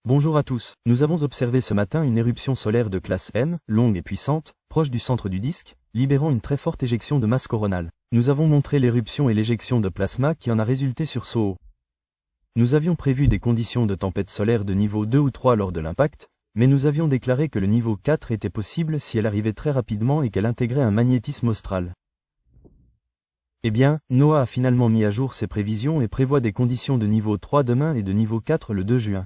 Bonjour à tous. Nous avons observé ce matin une éruption solaire de classe M, longue et puissante, proche du centre du disque, libérant une très forte éjection de masse coronale. Nous avons montré l'éruption et l'éjection de plasma qui en a résulté sur SOHO. Nous avions prévu des conditions de tempête solaire de niveau 2 ou 3 lors de l'impact, mais nous avions déclaré que le niveau 4 était possible si elle arrivait très rapidement et qu'elle intégrait un magnétisme austral. Eh bien, NOAA a finalement mis à jour ses prévisions et prévoit des conditions de niveau 3 demain et de niveau 4 le 2 juin.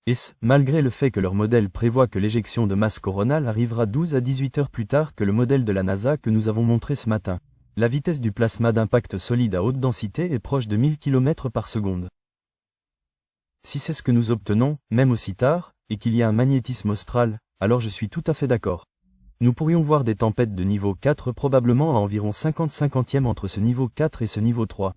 Et ce, malgré le fait que leur modèle prévoit que l'éjection de masse coronale arrivera 12 à 18 heures plus tard que le modèle de la NASA que nous avons montré ce matin. La vitesse du plasma d'impact solide à haute densité est proche de 1000 km par seconde. Si c'est ce que nous obtenons, même aussi tard, et qu'il y a un magnétisme austral, alors je suis tout à fait d'accord. Nous pourrions voir des tempêtes de niveau 4 probablement à environ 50/50e entre ce niveau 4 et ce niveau 3.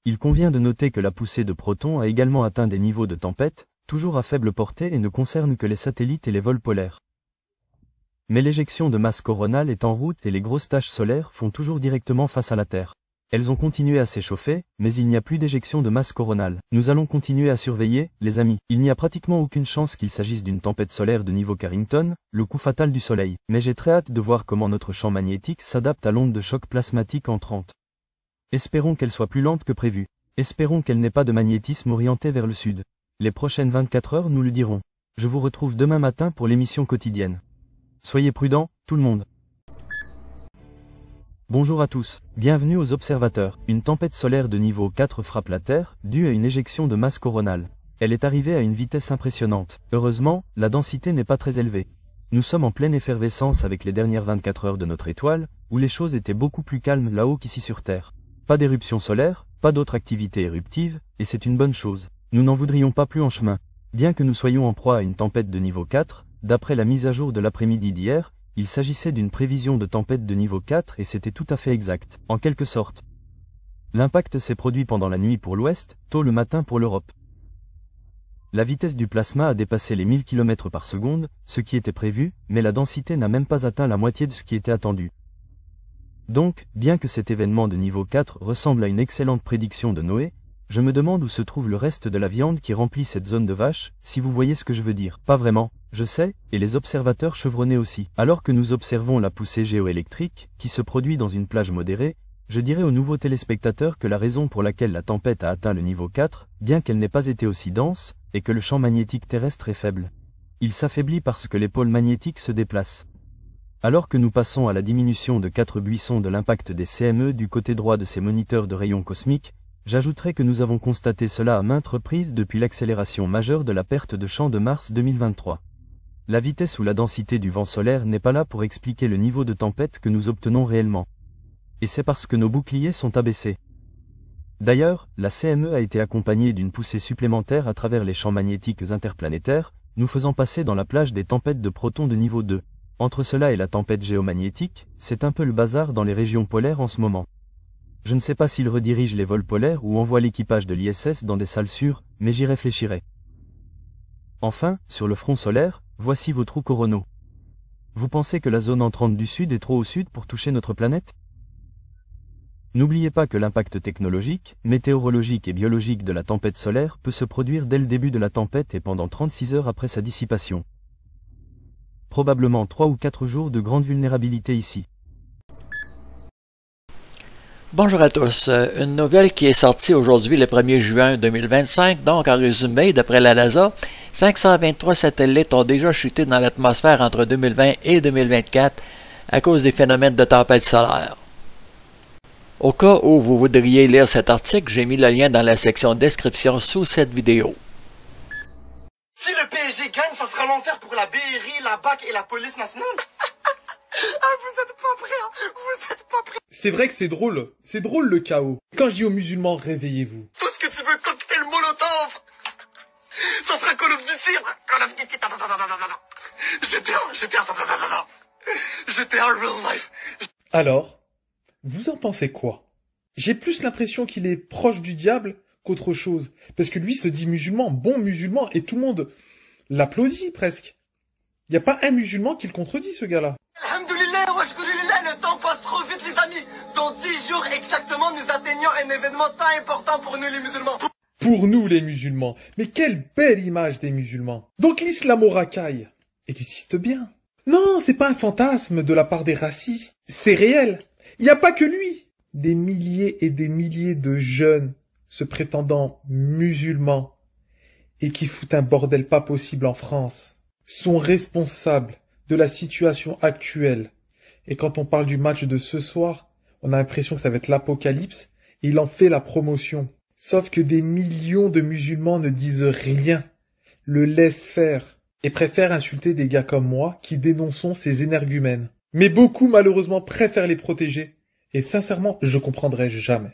Il convient de noter que la poussée de protons a également atteint des niveaux de tempête, toujours à faible portée et ne concerne que les satellites et les vols polaires. Mais l'éjection de masse coronale est en route et les grosses taches solaires font toujours directement face à la Terre. Elles ont continué à s'échauffer, mais il n'y a plus d'éjection de masse coronale. Nous allons continuer à surveiller, les amis. Il n'y a pratiquement aucune chance qu'il s'agisse d'une tempête solaire de niveau Carrington, le coup fatal du Soleil. Mais j'ai très hâte de voir comment notre champ magnétique s'adapte à l'onde de choc plasmatique entrante. Espérons qu'elle soit plus lente que prévu. Espérons qu'elle n'ait pas de magnétisme orienté vers le sud. Les prochaines 24 heures nous le diront. Je vous retrouve demain matin pour l'émission quotidienne. Soyez prudents, tout le monde. Bonjour à tous, bienvenue aux observateurs. Une tempête solaire de niveau 4 frappe la Terre, due à une éjection de masse coronale. Elle est arrivée à une vitesse impressionnante. Heureusement, la densité n'est pas très élevée. Nous sommes en pleine effervescence avec les dernières 24 heures de notre étoile, où les choses étaient beaucoup plus calmes là-haut qu'ici sur Terre. Pas d'éruption solaire, pas d'autre activité éruptive, et c'est une bonne chose. Nous n'en voudrions pas plus en chemin. Bien que nous soyons en proie à une tempête de niveau 4, d'après la mise à jour de l'après-midi d'hier, il s'agissait d'une prévision de tempête de niveau 4 et c'était tout à fait exact, en quelque sorte. L'impact s'est produit pendant la nuit pour l'Ouest, tôt le matin pour l'Europe. La vitesse du plasma a dépassé les 1000 km par seconde, ce qui était prévu, mais la densité n'a même pas atteint la moitié de ce qui était attendu. Donc, bien que cet événement de niveau 4 ressemble à une excellente prédiction de Noé, je me demande où se trouve le reste de la viande qui remplit cette zone de vache, si vous voyez ce que je veux dire. Pas vraiment, je sais, et les observateurs chevronnés aussi. Alors que nous observons la poussée géoélectrique, qui se produit dans une plage modérée, je dirais aux nouveaux téléspectateurs que la raison pour laquelle la tempête a atteint le niveau 4, bien qu'elle n'ait pas été aussi dense, est que le champ magnétique terrestre est faible. Il s'affaiblit parce que les pôles magnétiques se déplacent. Alors que nous passons à la diminution de 4 buissons de l'impact des CME du côté droit de ces moniteurs de rayons cosmiques, j'ajouterai que nous avons constaté cela à maintes reprises depuis l'accélération majeure de la perte de champ de Mars 2023. La vitesse ou la densité du vent solaire n'est pas là pour expliquer le niveau de tempête que nous obtenons réellement. Et c'est parce que nos boucliers sont abaissés. D'ailleurs, la CME a été accompagnée d'une poussée supplémentaire à travers les champs magnétiques interplanétaires, nous faisant passer dans la plage des tempêtes de protons de niveau 2. Entre cela et la tempête géomagnétique, c'est un peu le bazar dans les régions polaires en ce moment. Je ne sais pas s'il redirige les vols polaires ou envoie l'équipage de l'ISS dans des salles sûres, mais j'y réfléchirai. Enfin, sur le front solaire, voici vos trous coronaux. Vous pensez que la zone entrante du Sud est trop au sud pour toucher notre planète? N'oubliez pas que l'impact technologique, météorologique et biologique de la tempête solaire peut se produire dès le début de la tempête et pendant 36 heures après sa dissipation. Probablement 3 ou 4 jours de grande vulnérabilité ici. Bonjour à tous. Une nouvelle qui est sortie aujourd'hui le 1er juin 2025. Donc, en résumé, d'après la NASA, 523 satellites ont déjà chuté dans l'atmosphère entre 2020 et 2024 à cause des phénomènes de tempête solaire. Au cas où vous voudriez lire cet article, j'ai mis le lien dans la section description sous cette vidéo. Si le PSG gagne, ça sera l'enfer pour la BRI, la BAC et la police nationale. Ah, vous êtes pas prêts, hein? Vous êtes pas prêts. C'est vrai que c'est drôle le chaos. Quand je dis aux musulmans, réveillez-vous. Tout ce que tu veux, cocktail Molotov. Ça sera Call of Duty, Call of Duty, GTA, real life. Alors, vous en pensez quoi? J'ai plus l'impression qu'il est proche du diable qu'autre chose. Parce que lui se dit musulman, bon musulman, et tout le monde l'applaudit presque. Il n'y a pas un musulman qui le contredit, ce gars-là. Alhamdoulilah, washkoulilah, le temps passe trop vite, les amis. Dans 10 jours exactement, nous atteignons un événement tant important pour nous, les musulmans. Pour nous les musulmans. Mais quelle belle image des musulmans. Donc l'islamo-racaille existe bien. Non, c'est pas un fantasme de la part des racistes. C'est réel. Il n'y a pas que lui. Des milliers et des milliers de jeunes se prétendant musulmans et qui foutent un bordel pas possible en France sont responsables de la situation actuelle. Et quand on parle du match de ce soir, on a l'impression que ça va être l'apocalypse et il en fait la promotion. Sauf que des millions de musulmans ne disent rien, le laissent faire et préfèrent insulter des gars comme moi qui dénonçons ces énergumènes. Mais beaucoup malheureusement préfèrent les protéger et sincèrement je comprendrai jamais.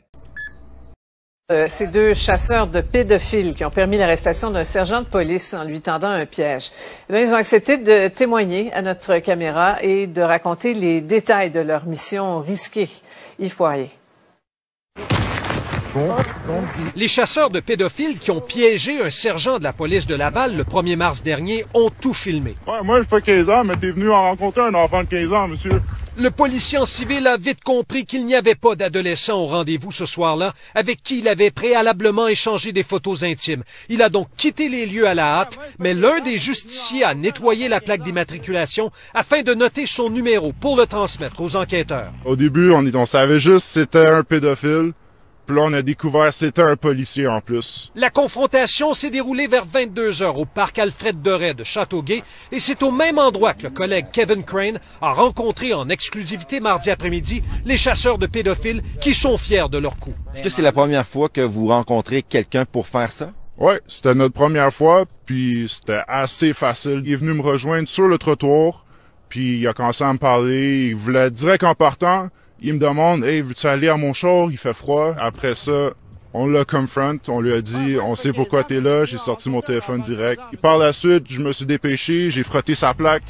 Ces deux chasseurs de pédophiles qui ont permis l'arrestation d'un sergent de police en lui tendant un piège. Eh bien, ils ont accepté de témoigner à notre caméra et de raconter les détails de leur mission risquée. Yves Poirier. Les chasseurs de pédophiles qui ont piégé un sergent de la police de Laval le 1er mars dernier ont tout filmé. Ouais, moi, j'ai pas 15 ans, mais t'es venu en rencontrer un enfant de 15 ans, monsieur. Le policier en civil a vite compris qu'il n'y avait pas d'adolescent au rendez-vous ce soir-là, avec qui il avait préalablement échangé des photos intimes. Il a donc quitté les lieux à la hâte, mais l'un des justiciers a nettoyé la plaque d'immatriculation afin de noter son numéro pour le transmettre aux enquêteurs. Au début, on savait juste que c'était un pédophile. Puis là, on a découvert que c'était un policier en plus. La confrontation s'est déroulée vers 22 heures au parc Alfred Doré de Châteauguay et c'est au même endroit que le collègue Kevin Crane a rencontré en exclusivité mardi après-midi les chasseurs de pédophiles qui sont fiers de leur coup. Est-ce que c'est la première fois que vous rencontrez quelqu'un pour faire ça? Ouais, c'était notre première fois, puis c'était assez facile. Il est venu me rejoindre sur le trottoir, puis il a commencé à me parler. Il voulait direct en partant. Il me demande, « Hey, veux-tu aller à mon char? Il fait froid. » Après ça, on l'a confront, on lui a dit, « On sait pourquoi t'es là. » J'ai sorti mon téléphone direct. Et par la suite, je me suis dépêché, j'ai frotté sa plaque,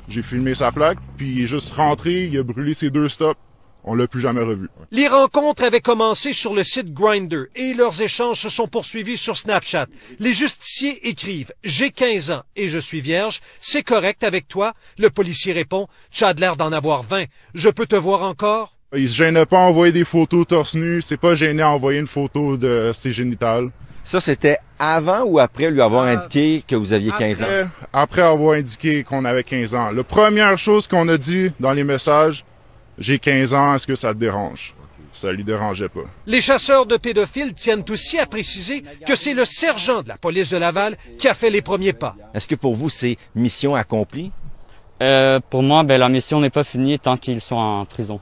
j'ai filmé sa plaque, puis il est juste rentré, il a brûlé ses 2 stops. On l'a plus jamais revu. Les rencontres avaient commencé sur le site Grindr et leurs échanges se sont poursuivis sur Snapchat. Les justiciers écrivent « J'ai 15 ans et je suis vierge. C'est correct avec toi? » Le policier répond « Tu as de l'air d'en avoir 20. Je peux te voir encore? » Il se gênait pas à envoyer des photos torse nu. C'est pas gêné à envoyer une photo de ses génitales. Ça, c'était avant ou après lui avoir indiqué que vous aviez 15 ans? Après avoir indiqué qu'on avait 15 ans. La première chose qu'on a dit dans les messages, j'ai 15 ans, est-ce que ça te dérange? Ça lui dérangeait pas. Les chasseurs de pédophiles tiennent aussi à préciser que c'est le sergent de la police de Laval qui a fait les premiers pas. Est-ce que pour vous, c'est mission accomplie? Pour moi, la mission n'est pas finie tant qu'ils sont en prison.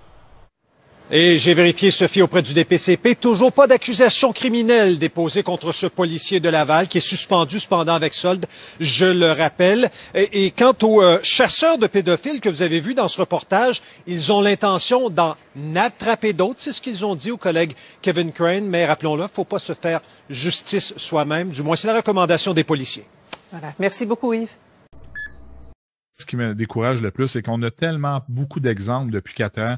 Et j'ai vérifié, Sophie, auprès du DPCP, toujours pas d'accusation criminelle déposée contre ce policier de Laval qui est suspendu cependant avec solde, je le rappelle. Et quant aux chasseurs de pédophiles que vous avez vus dans ce reportage, ils ont l'intention d'en attraper d'autres, c'est ce qu'ils ont dit au collègue Kevin Crane, mais rappelons-le, faut pas se faire justice soi-même, du moins c'est la recommandation des policiers. Voilà. Merci beaucoup, Yves. Ce qui me décourage le plus, c'est qu'on a tellement beaucoup d'exemples depuis 4 ans.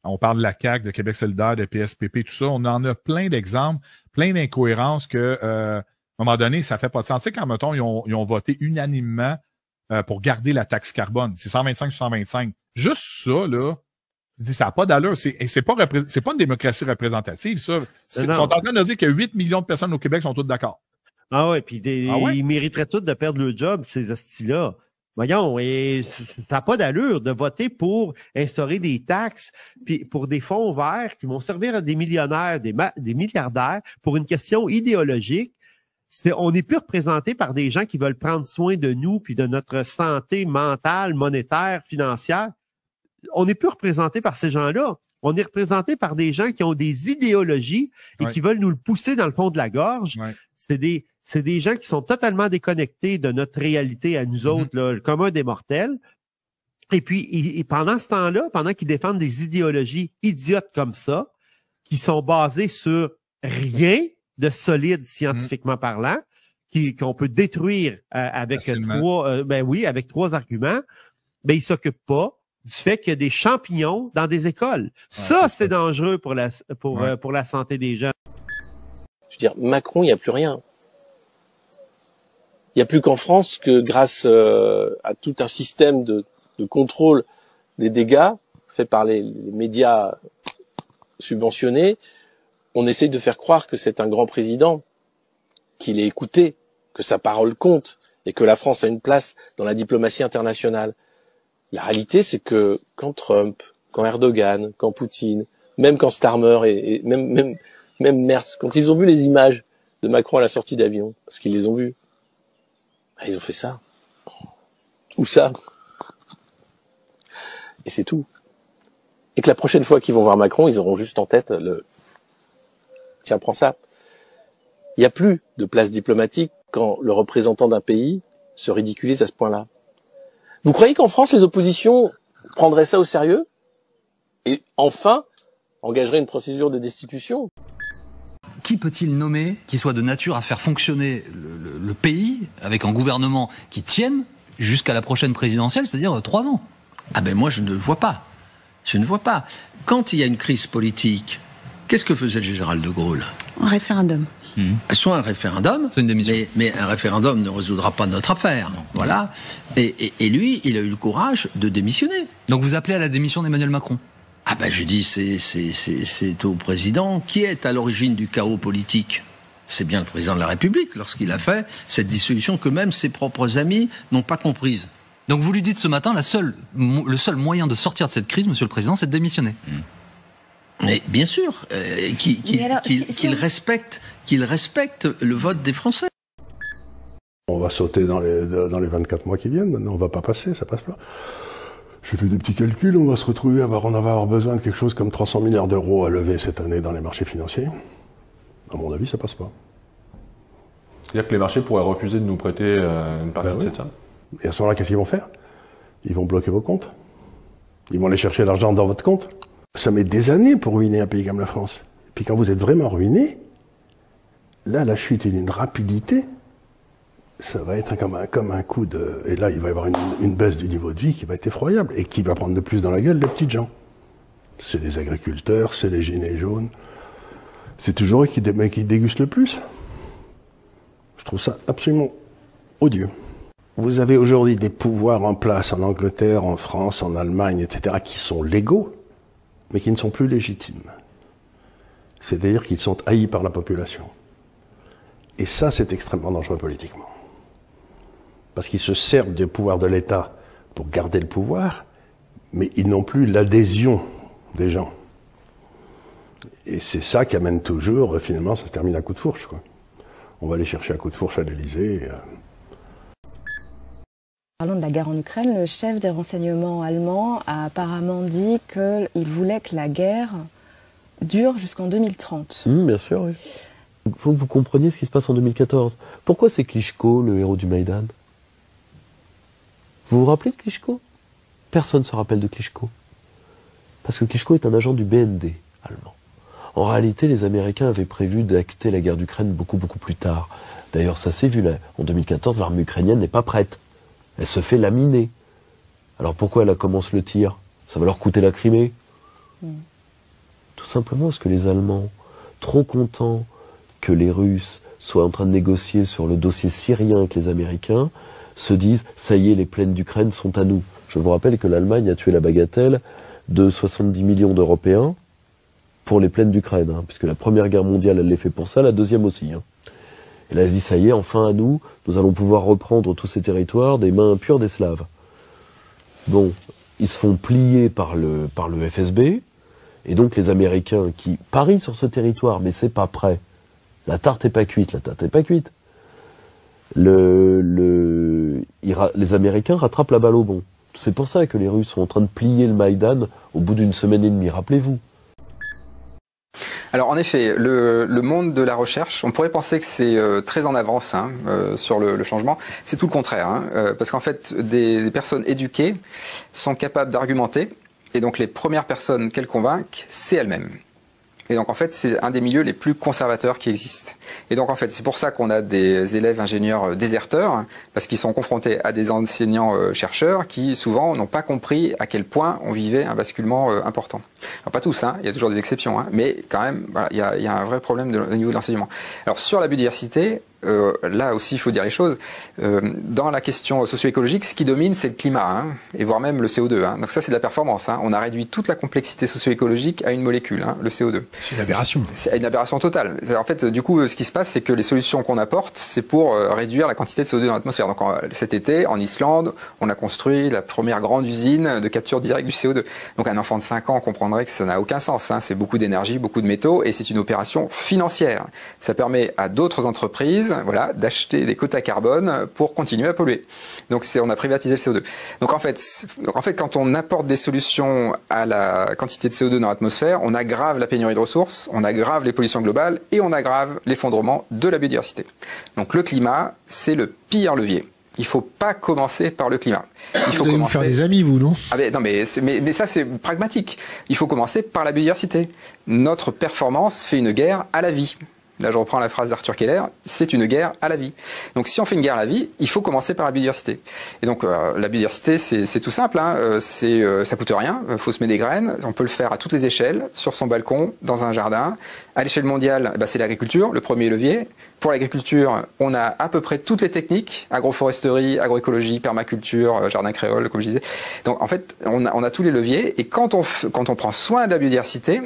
On parle de la CAQ, de Québec solidaire, de PSPP, tout ça. On en a plein d'exemples, plein d'incohérences que, à un moment donné, ça fait pas de sens. Tu sais, quand, mettons, ils ont voté unanimement pour garder la taxe carbone. C'est 125 sur 125. Juste ça, là, ça n'a pas d'allure. C'est pas une démocratie représentative, ça. Ils sont en train de dire que 8 millions de personnes au Québec sont toutes d'accord. Ah ouais, puis ils mériteraient tous de perdre le job, ces hosties-là. Voyons, et ça n'a pas d'allure de voter pour instaurer des taxes puis pour des fonds verts qui vont servir à des millionnaires, des milliardaires pour une question idéologique. On n'est plus représenté par des gens qui veulent prendre soin de nous puis de notre santé mentale, monétaire, financière. On n'est plus représenté par ces gens-là. On est représenté par des gens qui ont des idéologies et qui veulent nous le pousser dans le fond de la gorge. Ouais. C'est des gens qui sont totalement déconnectés de notre réalité à nous autres, là, le commun des mortels. Et puis, pendant ce temps-là, pendant qu'ils défendent des idéologies idiotes comme ça, qui sont basées sur rien de solide scientifiquement parlant, qu'on peut détruire avec avec 3 arguments, ils s'occupent pas du fait qu'il y a des champignons dans des écoles. Ouais, ça, c'est dangereux pour la santé des gens. Je veux dire, Macron, il n'y a plus rien. Il n'y a plus qu'en France que grâce à tout un système de contrôle des dégâts fait par les médias subventionnés, on essaye de faire croire que c'est un grand président. qu'il est écouté, que sa parole compte et que la France a une place dans la diplomatie internationale. La réalité, c'est que quand Trump, quand Erdogan, quand Poutine, même quand Starmer et même Merz, quand ils ont vu les images de Macron à la sortie d'avion, parce qu'ils les ont vues, ils ont fait ça. Ou ça. Et c'est tout. Et que la prochaine fois qu'ils vont voir Macron, ils auront juste en tête le « tiens, prends ça ». Il n'y a plus de place diplomatique quand le représentant d'un pays se ridiculise à ce point-là. Vous croyez qu'en France, les oppositions prendraient ça au sérieux et enfin engageraient une procédure de destitution? Qui peut-il nommer qui soit de nature à faire fonctionner le pays avec un gouvernement qui tienne jusqu'à la prochaine présidentielle, c'est-à-dire 3 ans? Ah ben moi je ne le vois pas. Je ne vois pas. Quand il y a une crise politique, qu'est-ce que faisait le général de Gaulle? Un référendum. Soit un référendum, mais un référendum ne résoudra pas notre affaire. Non. Voilà. Et lui, il a eu le courage de démissionner. Donc vous appelez à la démission d'Emmanuel Macron? Ah ben je dis, c'est au président qui est à l'origine du chaos politique. C'est bien le président de la République lorsqu'il a fait cette dissolution que même ses propres amis n'ont pas comprise. Donc vous lui dites ce matin, le seul moyen de sortir de cette crise, Monsieur le Président, c'est de démissionner. Mais bien sûr, qu'il respecte le vote des Français. On va sauter dans les 24 mois qui viennent. Maintenant, on va pas passer, ça passe pas. J'ai fait des petits calculs. On va se retrouver, on va avoir besoin de quelque chose comme 300 milliards d'euros à lever cette année dans les marchés financiers. À mon avis, ça passe pas. C'est-à-dire que les marchés pourraient refuser de nous prêter une partie de cette somme. Et à ce moment-là, qu'est-ce qu'ils vont faire? Ils vont bloquer vos comptes. Ils vont aller chercher l'argent dans votre compte. Ça met des années pour ruiner un pays comme la France. Et puis quand vous êtes vraiment ruiné, là, la chute est d'une rapidité. Ça va être comme un coup de... Et là, il va y avoir une baisse du niveau de vie qui va être effroyable et qui va prendre de plus dans la gueule les petites gens. C'est les agriculteurs, c'est les gilets jaunes. C'est toujours eux qui dégustent le plus. Je trouve ça absolument odieux. Vous avez aujourd'hui des pouvoirs en place en Angleterre, en France, en Allemagne, etc., qui sont légaux, mais qui ne sont plus légitimes. C'est-à-dire qu'ils sont haïs par la population. Et ça, c'est extrêmement dangereux politiquement. Parce qu'ils se servent des pouvoirs de l'État pour garder le pouvoir, mais ils n'ont plus l'adhésion des gens. Et c'est ça qui amène toujours, finalement, ça se termine à coup de fourche, quoi. On va aller chercher un coup de fourche à l'Élysée. Parlant de la guerre en Ukraine, le chef des renseignements allemands a apparemment dit qu'il voulait que la guerre dure jusqu'en 2030. Bien sûr, oui. Il faut que vous compreniez ce qui se passe en 2014. Pourquoi c'est Klitschko, le héros du Maïdan? Vous vous rappelez de Klitschko? Personne ne se rappelle de Klitschko. Parce que Klitschko est un agent du BND allemand. En réalité, les Américains avaient prévu d'acter la guerre d'Ukraine beaucoup plus tard. D'ailleurs, ça s'est vu là. En 2014, l'armée ukrainienne n'est pas prête. Elle se fait laminer. Alors pourquoi elle commence le tir? Ça va leur coûter la Crimée. Tout simplement parce que les Allemands, trop contents que les Russes soient en train de négocier sur le dossier syrien avec les Américains, se disent « ça y est, les plaines d'Ukraine sont à nous ». Je vous rappelle que l'Allemagne a tué la bagatelle de 70 millions d'Européens pour les plaines d'Ukraine, puisque la Première Guerre mondiale, elle l'est fait pour ça, la Deuxième aussi. Et là, elle se dit, ça y est, enfin à nous, nous allons pouvoir reprendre tous ces territoires des mains impures des Slaves. Bon, ils se font plier par le FSB, et donc les Américains qui parient sur ce territoire, mais c'est pas prêt. La tarte est pas cuite, Les Américains rattrapent la balle au bond. C'est pour ça que les Russes sont en train de plier le Maïdan au bout d'une semaine et demie, rappelez-vous. Alors en effet, le monde de la recherche, on pourrait penser que c'est très en avance sur le changement. C'est tout le contraire, parce qu'en fait, des personnes éduquées sont capables d'argumenter, et donc les premières personnes qu'elles convainquent, c'est elles-mêmes. Et donc en fait, c'est un des milieux les plus conservateurs qui existent. Et donc en fait, c'est pour ça qu'on a des élèves ingénieurs déserteurs, parce qu'ils sont confrontés à des enseignants-chercheurs qui souvent n'ont pas compris à quel point on vivait un basculement important. Alors pas tous, il y a toujours des exceptions, mais quand même, voilà, il y a un vrai problème au niveau de l'enseignement. Alors sur la biodiversité, là aussi il faut dire les choses, dans la question socio-écologique, ce qui domine c'est le climat, hein, et voire même le CO2. Hein. Donc ça c'est de la performance. Hein. On a réduit toute la complexité socio-écologique à une molécule, hein, le CO2. C'est une aberration. C'est une aberration totale. En fait, du coup, ce qui se passe, c'est que les solutions qu'on apporte, c'est pour réduire la quantité de CO2 dans l'atmosphère. Donc cet été, en Islande, on a construit la première grande usine de capture directe du CO2. Donc un enfant de 5 ans comprendrait que ça n'a aucun sens. Hein. C'est beaucoup d'énergie, beaucoup de métaux, et c'est une opération financière. Ça permet à d'autres entreprises, voilà, d'acheter des quotas carbone pour continuer à polluer. Donc on a privatisé le CO2. Donc en fait, quand on apporte des solutions à la quantité de CO2 dans l'atmosphère, on aggrave la pénurie de ressources, on aggrave les pollutions globales et on aggrave l'effondrement de la biodiversité. Donc le climat, c'est le pire levier. Il faut pas commencer par le climat. Vous allez vous faire des amis, vous, non? Non, mais ça, c'est pragmatique. Il faut commencer par la biodiversité. Notre performance fait une guerre à la vie. Là, je reprends la phrase d'Arthur Keller, c'est une guerre à la vie. Donc, si on fait une guerre à la vie, il faut commencer par la biodiversité. Et donc, la biodiversité, c'est tout simple, hein. Ça coûte rien, il faut semer des graines, on peut le faire à toutes les échelles, sur son balcon, dans un jardin. À l'échelle mondiale, c'est l'agriculture, le premier levier. Pour l'agriculture, on a à peu près toutes les techniques, agroforesterie, agroécologie, permaculture, jardin créole, comme je disais. Donc, en fait, on a tous les leviers, et quand on prend soin de la biodiversité,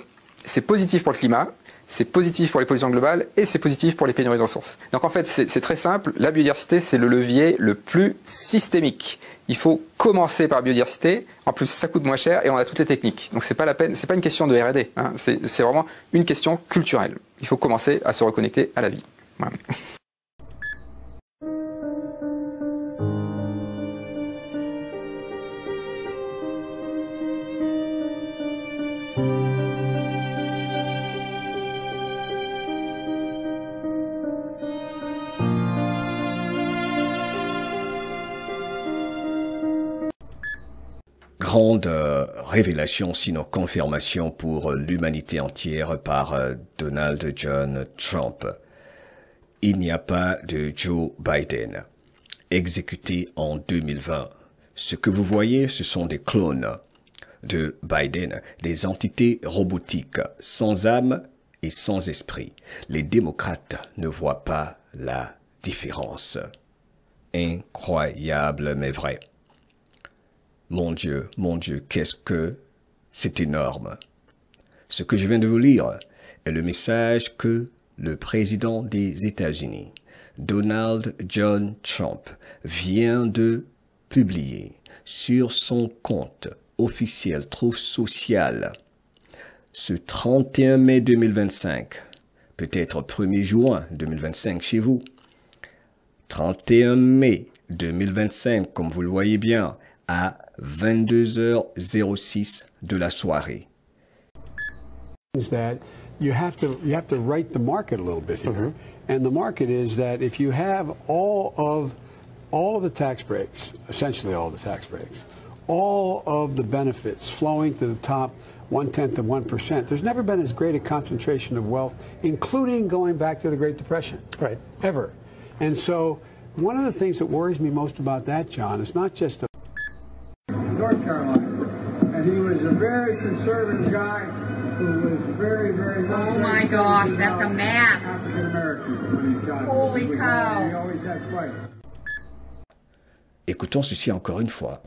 c'est positif pour le climat, c'est positif pour les pollutions globales et c'est positif pour les pénuries de ressources. Donc en fait, c'est très simple. La biodiversité, c'est le levier le plus systémique. Il faut commencer par la biodiversité. En plus, ça coûte moins cher et on a toutes les techniques. Donc c'est pas la peine, c'est pas une question de R&D. Hein. C'est vraiment une question culturelle. Il faut commencer à se reconnecter à la vie. Voilà. Grande révélation, sinon confirmation pour l'humanité entière par Donald John Trump. Il n'y a pas de Joe Biden. Exécuté en 2020. Ce que vous voyez, ce sont des clones de Biden, des entités robotiques, sans âme et sans esprit. Les démocrates ne voient pas la différence. Incroyable, mais vrai. Mon Dieu, qu'est-ce que c'est énorme. Ce que je viens de vous lire est le message que le président des États-Unis, Donald John Trump, vient de publier sur son compte officiel Truth Social ce 31 mai 2025, peut-être 1er juin 2025 chez vous. 31 mai 2025, comme vous le voyez bien, à 22h06 de la soirée. Is that you have to right the market a little bit here, and the market is that if you have all of the tax breaks, essentially all the tax breaks, all of the benefits flowing to the top 1/10 of 1%, there's never been as great a concentration of wealth, including going back to the Great Depression, right? Ever, and so one of the things that worries me most about that, John, is not just North Carolina, and he was a very conservative guy who was very, very. Oh my gosh, that's a mass. African American when he got. Holy cow! He always had fight. Écoutons ceci encore une fois.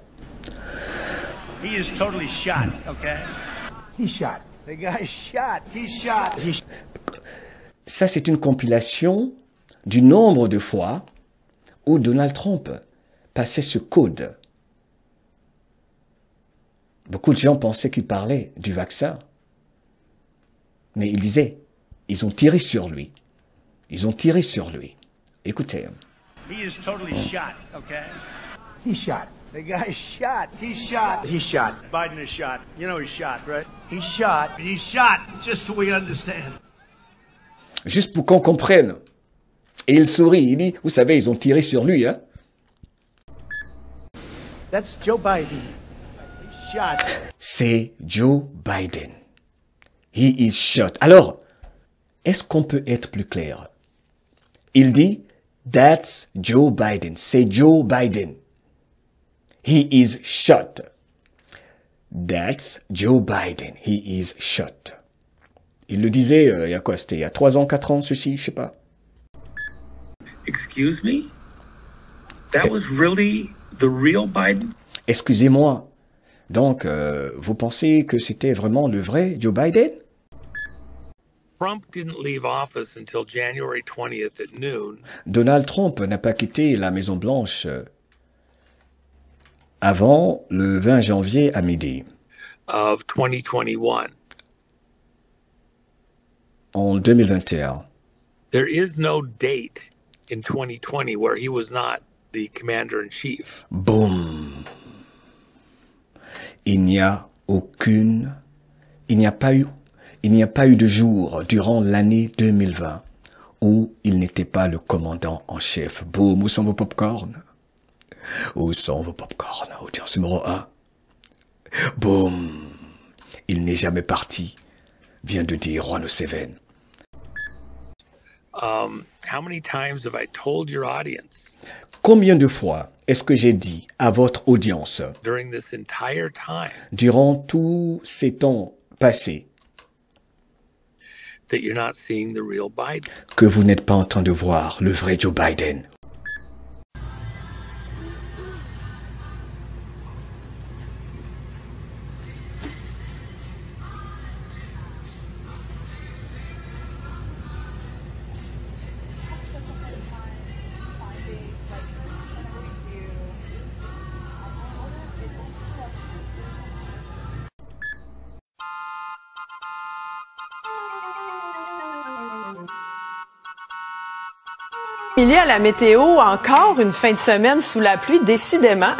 He is totally shot, okay? He's shot. The guy's shot. He's shot. Ça, c'est une compilation du nombre de fois où Donald Trump passait ce code. Beaucoup de gens pensaient qu'il parlait du vaccin. Mais il disait, ils ont tiré sur lui. Ils ont tiré sur lui. Écoutez. He is totally shot, okay? He's shot. The guy's shot. He's shot. He's shot. Biden is shot. You know he's shot, right? He's shot. He's shot, just so we understand. Juste pour qu'on comprenne. Et il sourit, il dit, vous savez, ils ont tiré sur lui, hein? That's Joe Biden. C'est Joe Biden. He is shot. Alors, est-ce qu'on peut être plus clair? Il dit, that's Joe Biden. C'est Joe Biden. He is shot. That's Joe Biden. He is shot. Il le disait, il y a quoi? C'était il y a 3 ans, 4 ans, ceci, je sais pas. Excuse me? That was really the real Biden? Excusez-moi. Donc, vous pensez que c'était vraiment le vrai Joe Biden? Trump didn't leave office until January 20th at noon. Donald Trump n'a pas quitté la Maison-Blanche avant le 20 janvier à midi. Of 2021. En 2021. There is no date in 2020 where he was not the commander-in-chief. Boum. Il n'y a pas eu de jour durant l'année 2020 où il n'était pas le commandant en chef. Boum, où sont vos popcorn? Où sont vos popcorn? Audience numéro 1. Boum. Il n'est jamais parti, vient de dire Juan Seven. How many times have I told your audience? Combien de fois est-ce que j'ai dit à votre audience, During this entire time, durant tous ces temps passés, that you're not seeing the real Biden? que vous n'êtes pas en train de voir le vrai Joe Biden? Emilie, à la météo, encore une fin de semaine sous la pluie, décidément.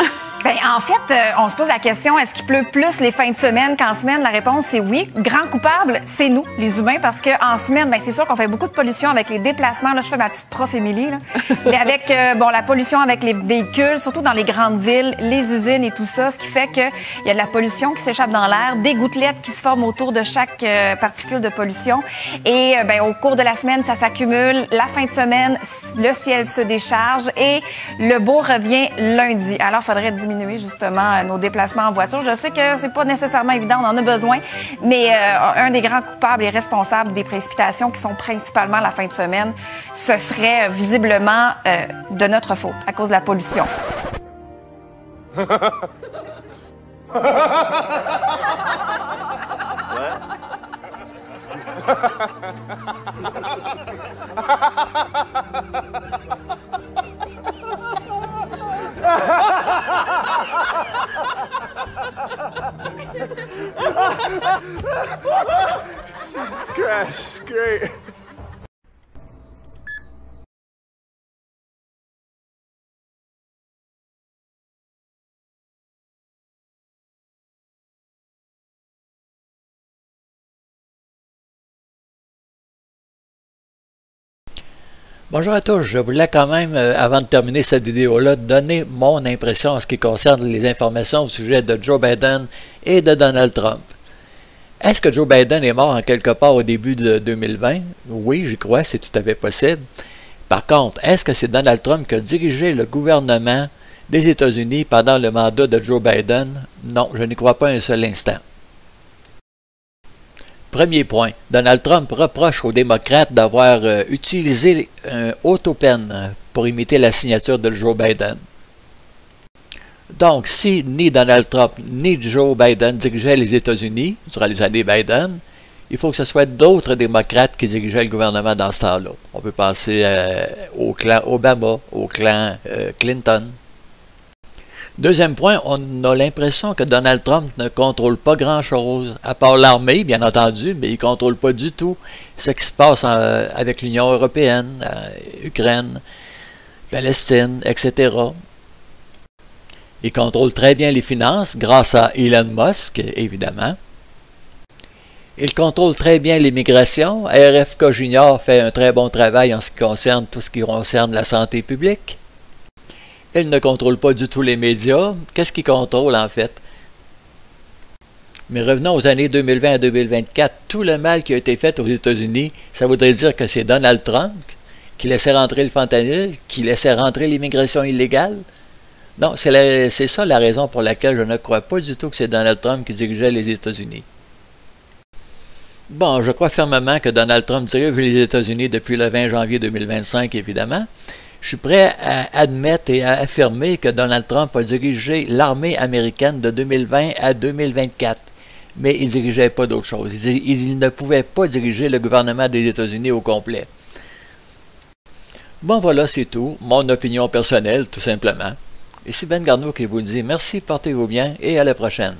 Ben, en fait, on se pose la question, est-ce qu'il pleut plus les fins de semaine qu'en semaine? La réponse, c'est oui. Grand coupable, c'est nous, les humains, parce qu'en semaine, ben, c'est sûr qu'on fait beaucoup de pollution avec les déplacements. Là, je fais ma petite prof Émilie, là. Et avec, la pollution avec les véhicules, surtout dans les grandes villes, les usines et tout ça, ce qui fait qu'il y a de la pollution qui s'échappe dans l'air, des gouttelettes qui se forment autour de chaque particule de pollution. Et, au cours de la semaine, ça s'accumule. La fin de semaine, le ciel se décharge et le beau revient lundi. Alors, il faudrait diminuer justement nos déplacements en voiture. Je sais que c'est pas nécessairement évident, on en a besoin, mais un des grands coupables et responsables des précipitations qui sont principalement la fin de semaine, ce serait visiblement de notre faute, à cause de la pollution. Jesus Christ, it's great. Bonjour à tous, je voulais quand même, avant de terminer cette vidéo-là, donner mon impression en ce qui concerne les informations au sujet de Joe Biden et de Donald Trump. Est-ce que Joe Biden est mort en quelque part au début de 2020? Oui, j'y crois, c'est tout à fait possible. Par contre, est-ce que c'est Donald Trump qui a dirigé le gouvernement des États-Unis pendant le mandat de Joe Biden? Non, je n'y crois pas un seul instant. Premier point, Donald Trump reproche aux démocrates d'avoir utilisé un autopen pour imiter la signature de Joe Biden. Donc, si ni Donald Trump ni Joe Biden dirigeaient les États-Unis durant les années Biden, il faut que ce soit d'autres démocrates qui dirigeaient le gouvernement dans ce temps-là. On peut penser au clan Obama, au clan Clinton. Deuxième point, on a l'impression que Donald Trump ne contrôle pas grand-chose, à part l'armée, bien entendu, mais il ne contrôle pas du tout ce qui se passe avec l'Union européenne, Ukraine, Palestine, etc. Il contrôle très bien les finances, grâce à Elon Musk, évidemment. Il contrôle très bien l'immigration. RFK Jr. fait un très bon travail en ce qui concerne tout ce qui concerne la santé publique. Il ne contrôle pas du tout les médias. Qu'est-ce qu'il contrôle, en fait? Mais revenons aux années 2020 à 2024. Tout le mal qui a été fait aux États-Unis, ça voudrait dire que c'est Donald Trump qui laissait rentrer le fentanyl, qui laissait rentrer l'immigration illégale. Non, c'est ça la raison pour laquelle je ne crois pas du tout que c'est Donald Trump qui dirigeait les États-Unis. Bon, je crois fermement que Donald Trump dirige les États-Unis depuis le 20 janvier 2025, évidemment. Je suis prêt à admettre et à affirmer que Donald Trump a dirigé l'armée américaine de 2020 à 2024. Mais il ne dirigeait pas d'autre chose. Il ne pouvait pas diriger le gouvernement des États-Unis au complet. Bon, voilà, c'est tout. Mon opinion personnelle, tout simplement. Ici Ben Garneau qui vous dit merci, portez-vous bien et à la prochaine.